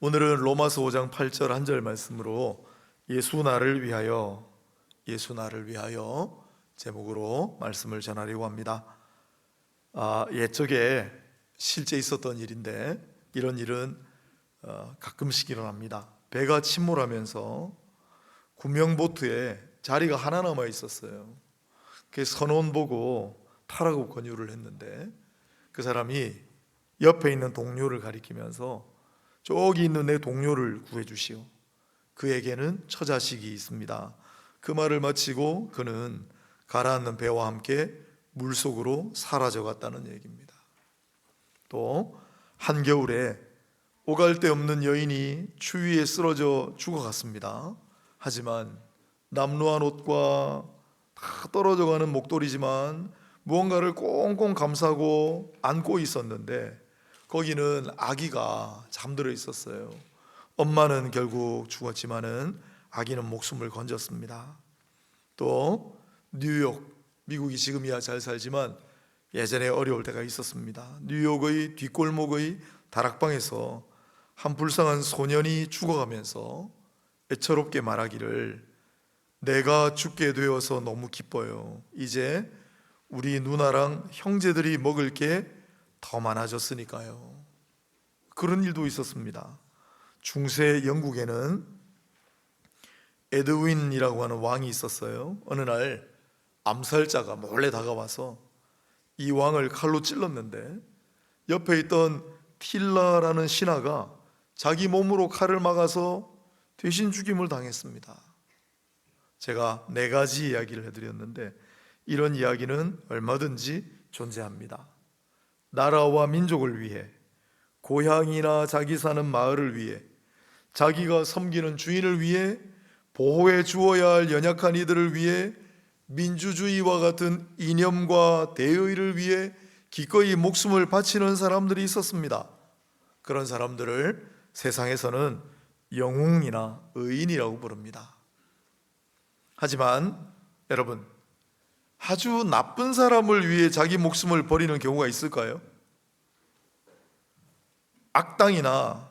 오늘은 로마서 5장 8절 한 절 말씀으로 예수 나를 위하여, 예수 나를 위하여 제목으로 말씀을 전하려고 합니다. 옛적에 실제 있었던 일인데 이런 일은 가끔씩 일어납니다. 배가 침몰하면서 구명보트에 자리가 하나 남아 있었어요. 그 선원 보고 타라고 권유를 했는데 그 사람이 옆에 있는 동료를 가리키면서 저기 있는 내 동료를 구해주시오. 그에게는 처자식이 있습니다. 그 말을 마치고 그는 가라앉는 배와 함께 물속으로 사라져 갔다는 얘기입니다. 또 한겨울에 오갈 데 없는 여인이 추위에 쓰러져 죽어갔습니다. 하지만 남루한 옷과 다 떨어져가는 목도리지만 무언가를 꽁꽁 감싸고 안고 있었는데 거기는 아기가 잠들어 있었어요. 엄마는 결국 죽었지만은 아기는 목숨을 건졌습니다. 또 뉴욕, 미국이 지금이야 잘 살지만 예전에 어려울 때가 있었습니다. 뉴욕의 뒷골목의 다락방에서 한 불쌍한 소년이 죽어가면서 애처롭게 말하기를 내가 죽게 되어서 너무 기뻐요. 이제 우리 누나랑 형제들이 먹을 게 더 많아졌으니까요. 그런 일도 있었습니다. 중세 영국에는 에드윈이라고 하는 왕이 있었어요. 어느 날 암살자가 몰래 다가와서 이 왕을 칼로 찔렀는데 옆에 있던 틸라라는 신하가 자기 몸으로 칼을 막아서 대신 죽임을 당했습니다. 제가 4가지 이야기를 해드렸는데 이런 이야기는 얼마든지 존재합니다. 나라와 민족을 위해, 고향이나 자기 사는 마을을 위해, 자기가 섬기는 주인을 위해, 보호해 주어야 할 연약한 이들을 위해, 민주주의와 같은 이념과 대의를 위해 기꺼이 목숨을 바치는 사람들이 있었습니다. 그런 사람들을 세상에서는 영웅이나 의인이라고 부릅니다. 하지만 여러분, 아주 나쁜 사람을 위해 자기 목숨을 버리는 경우가 있을까요? 악당이나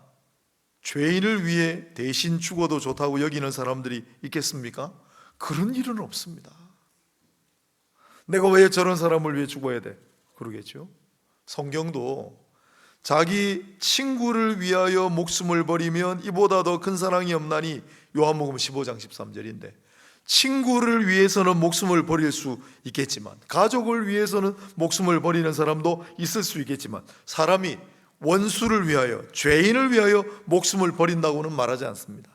죄인을 위해 대신 죽어도 좋다고 여기는 사람들이 있겠습니까? 그런 일은 없습니다. 내가 왜 저런 사람을 위해 죽어야 돼? 그러겠죠. 성경도 자기 친구를 위하여 목숨을 버리면 이보다 더 큰 사랑이 없나니 요한복음 15장 13절인데 친구를 위해서는 목숨을 버릴 수 있겠지만 가족을 위해서는 목숨을 버리는 사람도 있을 수 있겠지만 사람이 원수를 위하여, 죄인을 위하여 목숨을 버린다고는 말하지 않습니다.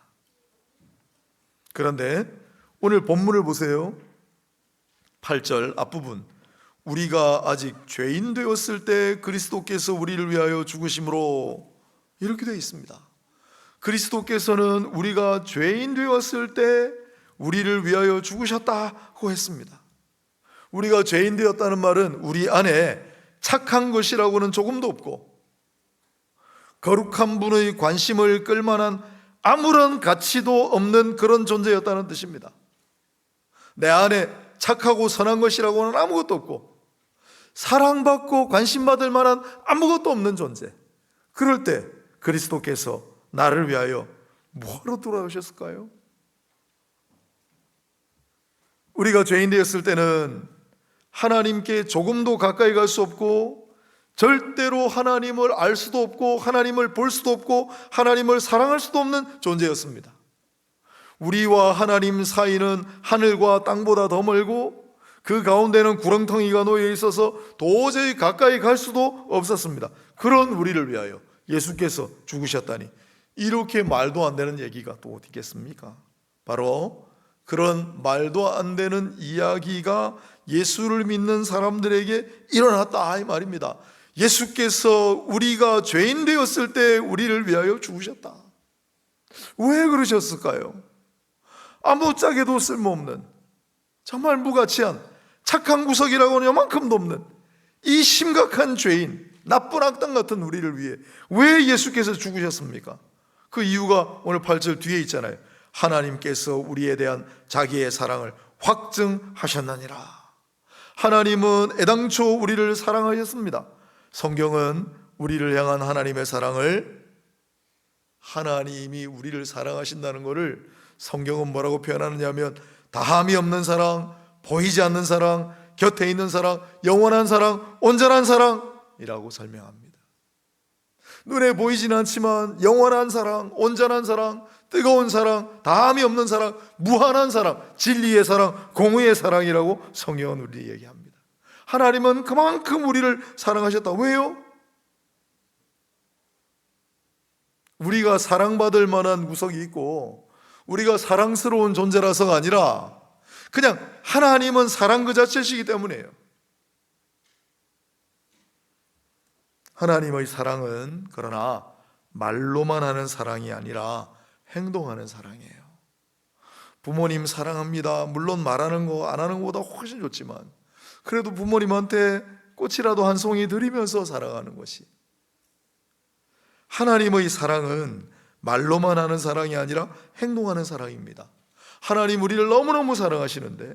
그런데 오늘 본문을 보세요. 8절 앞부분, 우리가 아직 죄인 되었을 때 그리스도께서 우리를 위하여 죽으심으로, 이렇게 되어 있습니다. 그리스도께서는 우리가 죄인 되었을 때 우리를 위하여 죽으셨다고 했습니다. 우리가 죄인 되었다는 말은 우리 안에 착한 것이라고는 조금도 없고 거룩한 분의 관심을 끌만한 아무런 가치도 없는 그런 존재였다는 뜻입니다. 내 안에 착하고 선한 것이라고는 아무것도 없고 사랑받고 관심받을 만한 아무것도 없는 존재. 그럴 때 그리스도께서 나를 위하여 뭐하러 돌아오셨을까요? 우리가 죄인 되었을 때는 하나님께 조금도 가까이 갈 수 없고 절대로 하나님을 알 수도 없고 하나님을 볼 수도 없고 하나님을 사랑할 수도 없는 존재였습니다. 우리와 하나님 사이는 하늘과 땅보다 더 멀고 그 가운데는 구렁텅이가 놓여 있어서 도저히 가까이 갈 수도 없었습니다. 그런 우리를 위하여 예수께서 죽으셨다니, 이렇게 말도 안 되는 얘기가 또 어디 있겠습니까? 바로 그런 말도 안 되는 이야기가 예수를 믿는 사람들에게 일어났다 이 말입니다. 예수께서 우리가 죄인 되었을 때 우리를 위하여 죽으셨다. 왜 그러셨을까요? 아무짝에도 쓸모없는, 정말 무가치한 착한 구석이라고는 요만큼도 없는 이 심각한 죄인, 나쁜 악당 같은 우리를 위해 왜 예수께서 죽으셨습니까? 그 이유가 오늘 8절 뒤에 있잖아요. 하나님께서 우리에 대한 자기의 사랑을 확증하셨느니라. 하나님은 애당초 우리를 사랑하셨습니다. 성경은 우리를 향한 하나님의 사랑을 하나님이 우리를 사랑하신다는 것을 성경은 뭐라고 표현하느냐 하면 다함이 없는 사랑, 보이지 않는 사랑, 곁에 있는 사랑, 영원한 사랑, 온전한 사랑이라고 설명합니다. 눈에 보이지는 않지만 영원한 사랑, 온전한 사랑, 뜨거운 사랑, 다함이 없는 사랑, 무한한 사랑, 진리의 사랑, 공의의 사랑이라고 성경은 우리 얘기합니다. 하나님은 그만큼 우리를 사랑하셨다. 왜요? 우리가 사랑받을 만한 구석이 있고 우리가 사랑스러운 존재라서가 아니라 그냥 하나님은 사랑 그 자체시기 때문이에요. 하나님의 사랑은 그러나 말로만 하는 사랑이 아니라 행동하는 사랑이에요. 부모님 사랑합니다. 물론 말하는 거 안 하는 것보다 훨씬 좋지만 그래도 부모님한테 꽃이라도 한 송이 드리면서 사랑하는 것이, 하나님의 사랑은 말로만 하는 사랑이 아니라 행동하는 사랑입니다. 하나님 우리를 너무너무 사랑하시는데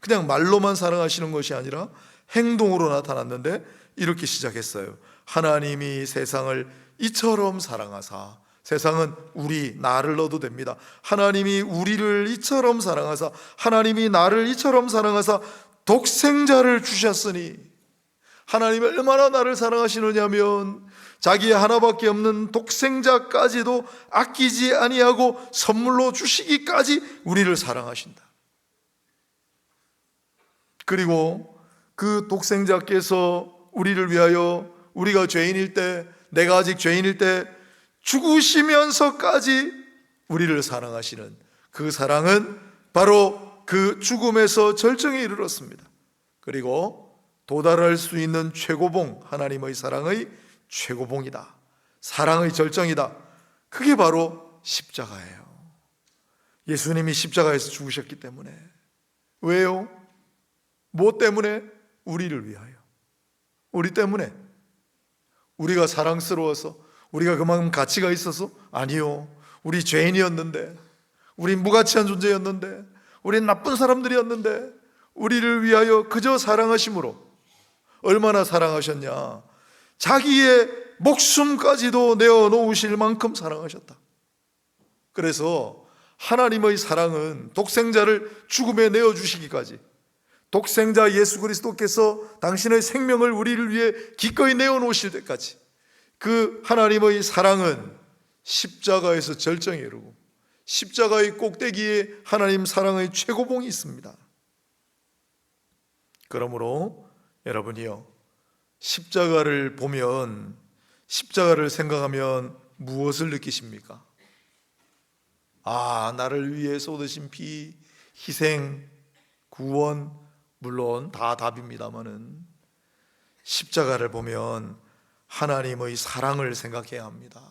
그냥 말로만 사랑하시는 것이 아니라 행동으로 나타났는데 이렇게 시작했어요. 하나님이 세상을 이처럼 사랑하사, 세상은 우리, 나를 넣어도 됩니다. 하나님이 우리를 이처럼 사랑하사, 하나님이 나를 이처럼 사랑하사 독생자를 주셨으니, 하나님이 얼마나 나를 사랑하시느냐면 자기의 하나밖에 없는 독생자까지도 아끼지 아니하고 선물로 주시기까지 우리를 사랑하신다. 그리고 그 독생자께서 우리를 위하여 우리가 죄인일 때, 내가 아직 죄인일 때 죽으시면서까지 우리를 사랑하시는 그 사랑은 바로 그 죽음에서 절정에 이르렀습니다. 그리고 도달할 수 있는 최고봉, 하나님의 사랑의 최고봉이다, 사랑의 절정이다, 그게 바로 십자가예요. 예수님이 십자가에서 죽으셨기 때문에. 왜요? 뭐 때문에? 우리를 위하여. 우리 때문에. 우리가 사랑스러워서, 우리가 그만큼 가치가 있어서? 아니요. 우리 죄인이었는데, 우리 무가치한 존재였는데, 우리 나쁜 사람들이었는데 우리를 위하여 그저 사랑하심으로, 얼마나 사랑하셨냐, 자기의 목숨까지도 내어놓으실 만큼 사랑하셨다. 그래서 하나님의 사랑은 독생자를 죽음에 내어주시기까지, 독생자 예수 그리스도께서 당신의 생명을 우리를 위해 기꺼이 내어놓으실 때까지, 그 하나님의 사랑은 십자가에서 절정에 이르고 십자가의 꼭대기에 하나님 사랑의 최고봉이 있습니다. 그러므로 여러분이요, 십자가를 보면, 십자가를 생각하면 무엇을 느끼십니까? 아, 나를 위해 쏟으신 피, 희생, 구원, 물론 다 답입니다마는 십자가를 보면 하나님의 사랑을 생각해야 합니다.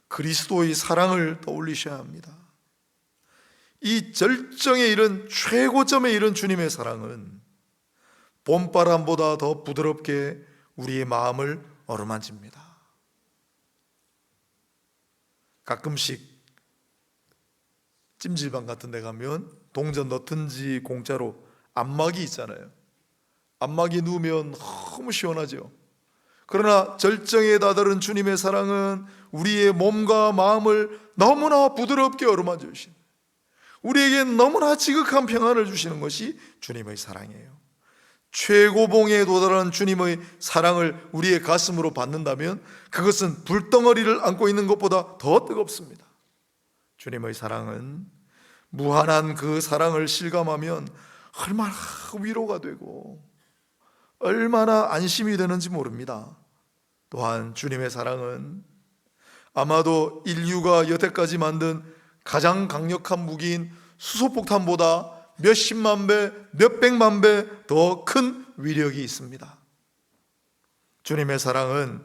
그리스도의 사랑을 떠올리셔야 합니다. 이 절정에 이른, 최고점에 이른 주님의 사랑은 봄바람보다 더 부드럽게 우리의 마음을 어루만집니다. 가끔씩 찜질방 같은 데 가면 동전 넣든지 공짜로 안마기 있잖아요. 안마기 누우면 너무 시원하죠. 그러나 절정에 다다른 주님의 사랑은 우리의 몸과 마음을 너무나 부드럽게 어루만져 주시는, 우리에게 너무나 지극한 평안을 주시는 것이 주님의 사랑이에요. 최고봉에 도달한 주님의 사랑을 우리의 가슴으로 받는다면 그것은 불덩어리를 안고 있는 것보다 더 뜨겁습니다. 주님의 사랑은, 무한한 그 사랑을 실감하면 얼마나 위로가 되고 얼마나 안심이 되는지 모릅니다. 또한 주님의 사랑은 아마도 인류가 여태까지 만든 가장 강력한 무기인 수소폭탄보다 몇십만 배, 몇백만 배 더 큰 위력이 있습니다. 주님의 사랑은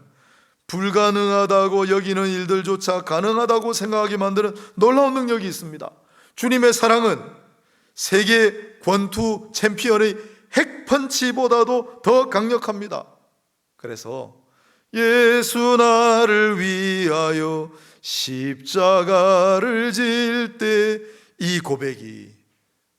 불가능하다고 여기는 일들조차 가능하다고 생각하게 만드는 놀라운 능력이 있습니다. 주님의 사랑은 세계 권투 챔피언의 핵펀치보다도 더 강력합니다. 그래서 예수 나를 위하여 십자가를 질 때, 이 고백이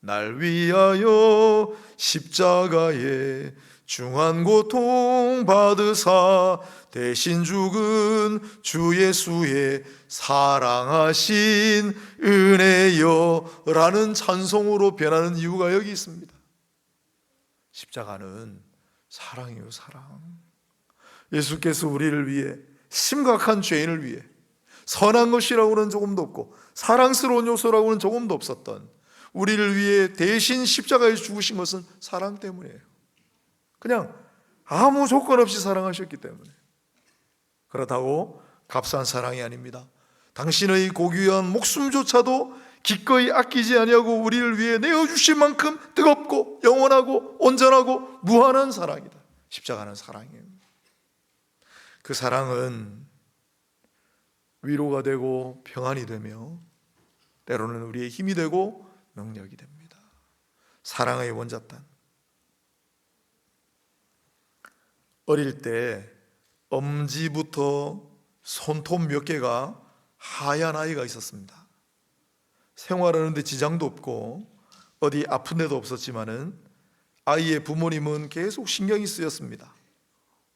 날 위하여 십자가에 중한 고통 받으사 대신 죽은 주 예수의 사랑하신 은혜여 라는 찬송으로 변하는 이유가 여기 있습니다. 십자가는 사랑이에요, 사랑. 예수께서 우리를 위해, 심각한 죄인을 위해 선한 것이라고는 조금도 없고 사랑스러운 요소라고는 조금도 없었던 우리를 위해 대신 십자가에 죽으신 것은 사랑 때문이에요. 그냥 아무 조건 없이 사랑하셨기 때문에. 그렇다고 값싼 사랑이 아닙니다. 당신의 고귀한 목숨조차도 기꺼이 아끼지 아니하고 우리를 위해 내어주실 만큼 뜨겁고 영원하고 온전하고 무한한 사랑이다. 십자가는 사랑이에요. 그 사랑은 위로가 되고 평안이 되며 때로는 우리의 힘이 되고 능력이 됩니다. 사랑의 원잣단. 어릴 때 엄지부터 손톱 몇 개가 하얀 아이가 있었습니다. 생활하는데 지장도 없고 어디 아픈 데도 없었지만은 아이의 부모님은 계속 신경이 쓰였습니다.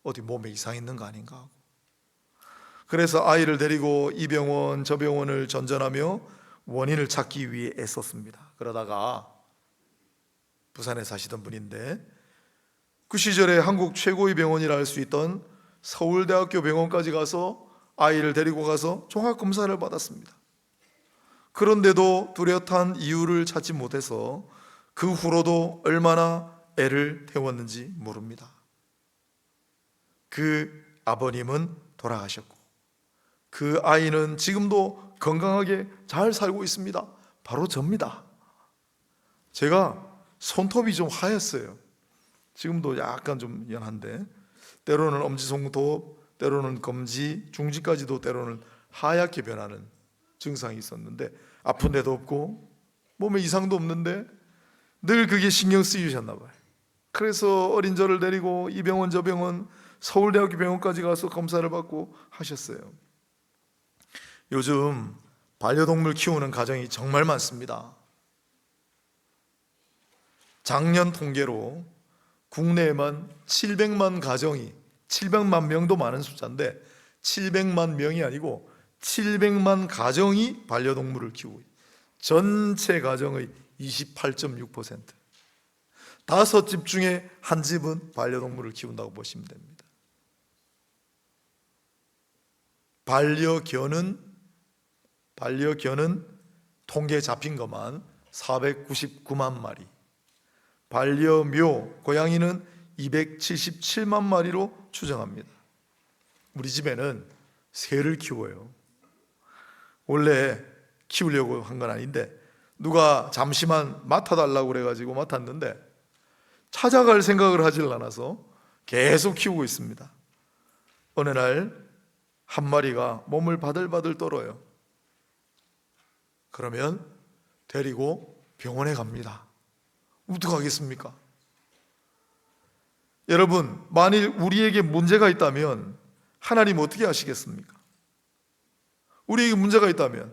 어디 몸에 이상이 있는 거 아닌가 하고. 그래서 아이를 데리고 이 병원 저 병원을 전전하며 원인을 찾기 위해 애썼습니다. 그러다가 부산에 사시던 분인데 그 시절에 한국 최고의 병원이라 할 수 있던 서울대학교 병원까지 가서 아이를 데리고 가서 종합검사를 받았습니다. 그런데도 뚜렷한 이유를 찾지 못해서 그 후로도 얼마나 애를 태웠는지 모릅니다. 그 아버님은 돌아가셨고 그 아이는 지금도 건강하게 잘 살고 있습니다. 바로 접니다. 제가 손톱이 좀 하였어요. 지금도 약간 좀 연한데 때로는 엄지손톱, 때로는 검지, 중지까지도 때로는 하얗게 변하는 증상이 있었는데 아픈 데도 없고 몸에 이상도 없는데 늘 그게 신경 쓰이셨나 봐요. 그래서 어린 저를 데리고 이 병원 저 병원 서울대학교 병원까지 가서 검사를 받고 하셨어요. 요즘 반려동물 키우는 가정이 정말 많습니다. 작년 통계로 국내에만 700만 가정이, 700만 명도 많은 숫자인데 700만 명이 아니고 700만 가정이 반려동물을 키우고 있어요. 전체 가정의 28.6%. 5집 중에 한 집은 반려동물을 키운다고 보시면 됩니다. 반려견은 통계 잡힌 것만 499만 마리, 반려묘, 고양이는 277만 마리로 추정합니다. 우리 집에는 새를 키워요. 원래 키우려고 한 건 아닌데 누가 잠시만 맡아달라고 그래가지고 맡았는데 찾아갈 생각을 하질 않아서 계속 키우고 있습니다. 어느 날 한 마리가 몸을 바들바들 떨어요. 그러면 데리고 병원에 갑니다. 어떡하겠습니까? 여러분, 만일 우리에게 문제가 있다면 하나님 어떻게 하시겠습니까? 우리에게 문제가 있다면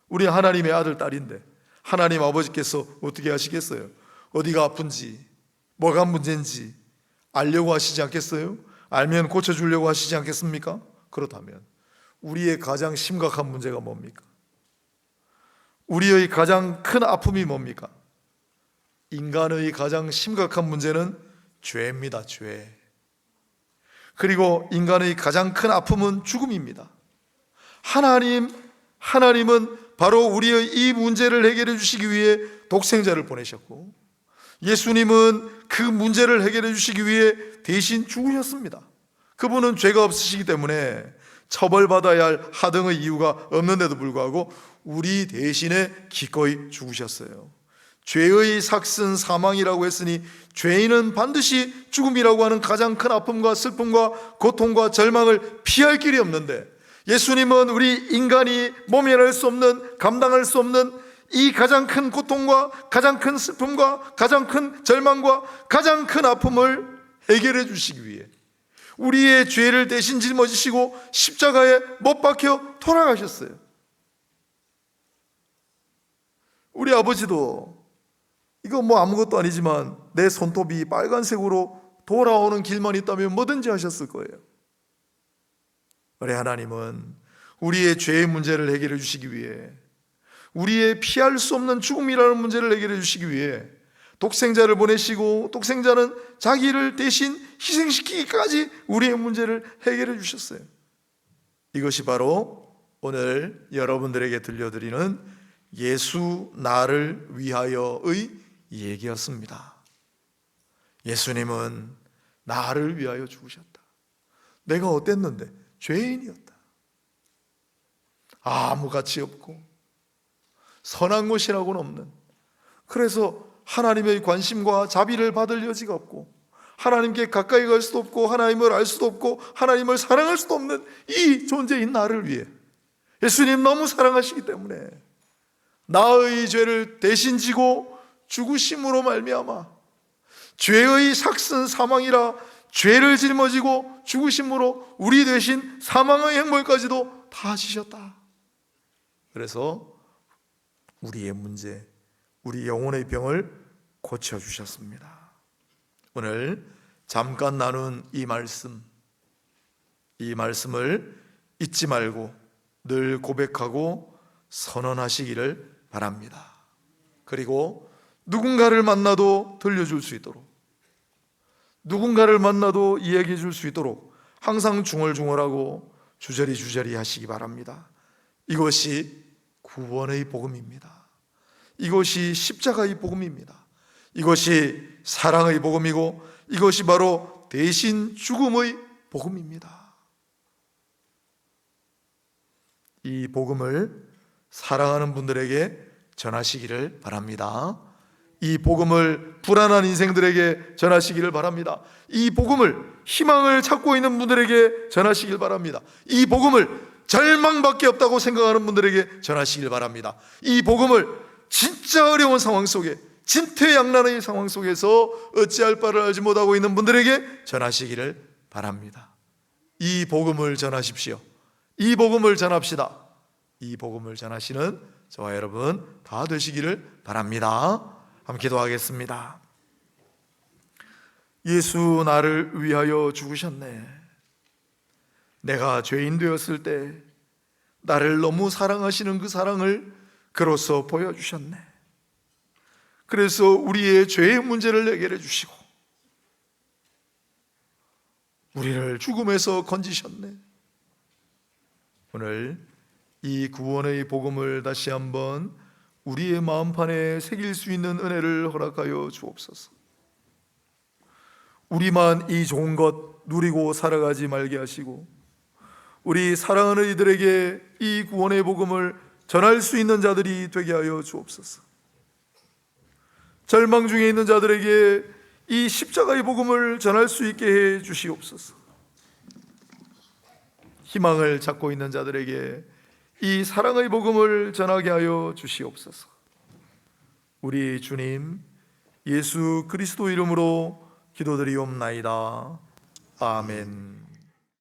우리 하나님의 아들, 딸인데 하나님 아버지께서 어떻게 하시겠어요? 어디가 아픈지, 뭐가 문제인지 알려고 하시지 않겠어요? 알면 고쳐주려고 하시지 않겠습니까? 그렇다면 우리의 가장 심각한 문제가 뭡니까? 우리의 가장 큰 아픔이 뭡니까? 인간의 가장 심각한 문제는 죄입니다. 죄. 그리고 인간의 가장 큰 아픔은 죽음입니다. 하나님은 바로 우리의 이 문제를 해결해 주시기 위해 독생자를 보내셨고 예수님은 그 문제를 해결해 주시기 위해 대신 죽으셨습니다. 그분은 죄가 없으시기 때문에 처벌받아야 할 하등의 이유가 없는데도 불구하고 우리 대신에 기꺼이 죽으셨어요. 죄의 삭슨 사망이라고 했으니 죄인은 반드시 죽음이라고 하는 가장 큰 아픔과 슬픔과 고통과 절망을 피할 길이 없는데 예수님은 우리 인간이 모면할 수 없는, 감당할 수 없는 이 가장 큰 고통과 가장 큰 슬픔과 가장 큰 절망과 가장 큰 아픔을 해결해 주시기 위해 우리의 죄를 대신 짊어지시고 십자가에 못 박혀 돌아가셨어요. 우리 아버지도 이거 뭐 아무것도 아니지만 내 손톱이 빨간색으로 돌아오는 길만 있다면 뭐든지 하셨을 거예요. 우리 하나님은 우리의 죄의 문제를 해결해 주시기 위해, 우리의 피할 수 없는 죽음이라는 문제를 해결해 주시기 위해 독생자를 보내시고, 독생자는 자기를 대신 희생시키기까지 우리의 문제를 해결해 주셨어요. 이것이 바로 오늘 여러분들에게 들려드리는 예수 나를 위하여의 얘기였습니다. 예수님은 나를 위하여 죽으셨다. 내가 어땠는데? 죄인이었다. 아무 가치 없고 선한 것이라고는 없는, 그래서 하나님의 관심과 자비를 받을 여지가 없고, 하나님께 가까이 갈 수도 없고, 하나님을 알 수도 없고, 하나님을 사랑할 수도 없는 이 존재인 나를 위해 예수님 너무 사랑하시기 때문에 나의 죄를 대신 지고 죽으심으로 말미암아, 죄의 삭슨 사망이라 죄를 짊어지고 죽으심으로 우리 대신 사망의 행벌까지도 다 지셨다. 그래서 우리의 문제, 우리 영혼의 병을 고쳐주셨습니다. 오늘 잠깐 나눈 이 말씀을 잊지 말고 늘 고백하고 선언하시기를 바랍니다. 그리고 누군가를 만나도 들려줄 수 있도록, 누군가를 만나도 이야기해 줄 수 있도록 항상 중얼중얼하고 주저리 하시기 바랍니다. 이것이 구원의 복음입니다. 이것이 십자가의 복음입니다. 이것이 사랑의 복음이고, 이것이 바로 대신 죽음의 복음입니다. 이 복음을 사랑하는 분들에게 전하시기를 바랍니다. 이 복음을 불안한 인생들에게 전하시기를 바랍니다. 이 복음을 희망을 찾고 있는 분들에게 전하시길 바랍니다. 이 복음을 절망밖에 없다고 생각하는 분들에게 전하시길 바랍니다. 이 복음을 진짜 어려운 상황 속에, 진퇴양난의 상황 속에서 어찌할 바를 알지 못하고 있는 분들에게 전하시기를 바랍니다. 이 복음을 전하십시오. 이 복음을 전합시다. 이 복음을 전하시는 저와 여러분 다 되시기를 바랍니다. 함께 기도하겠습니다. 예수 나를 위하여 죽으셨네. 내가 죄인 되었을 때 나를 너무 사랑하시는 그 사랑을 그로써 보여주셨네. 그래서 우리의 죄의 문제를 해결해 주시고 우리를 죽음에서 건지셨네. 오늘 이 구원의 복음을 다시 한번 우리의 마음판에 새길 수 있는 은혜를 허락하여 주옵소서. 우리만 이 좋은 것 누리고 살아가지 말게 하시고, 우리 사랑하는 이들에게 이 구원의 복음을 전할 수 있는 자들이 되게 하여 주옵소서. 절망 중에 있는 자들에게 이 십자가의 복음을 전할 수 있게 해 주시옵소서. 희망을 찾고 있는 자들에게 이 사랑의 복음을 전하게 하여 주시옵소서. 우리 주님 예수 그리스도 이름으로 기도드리옵나이다. 아멘.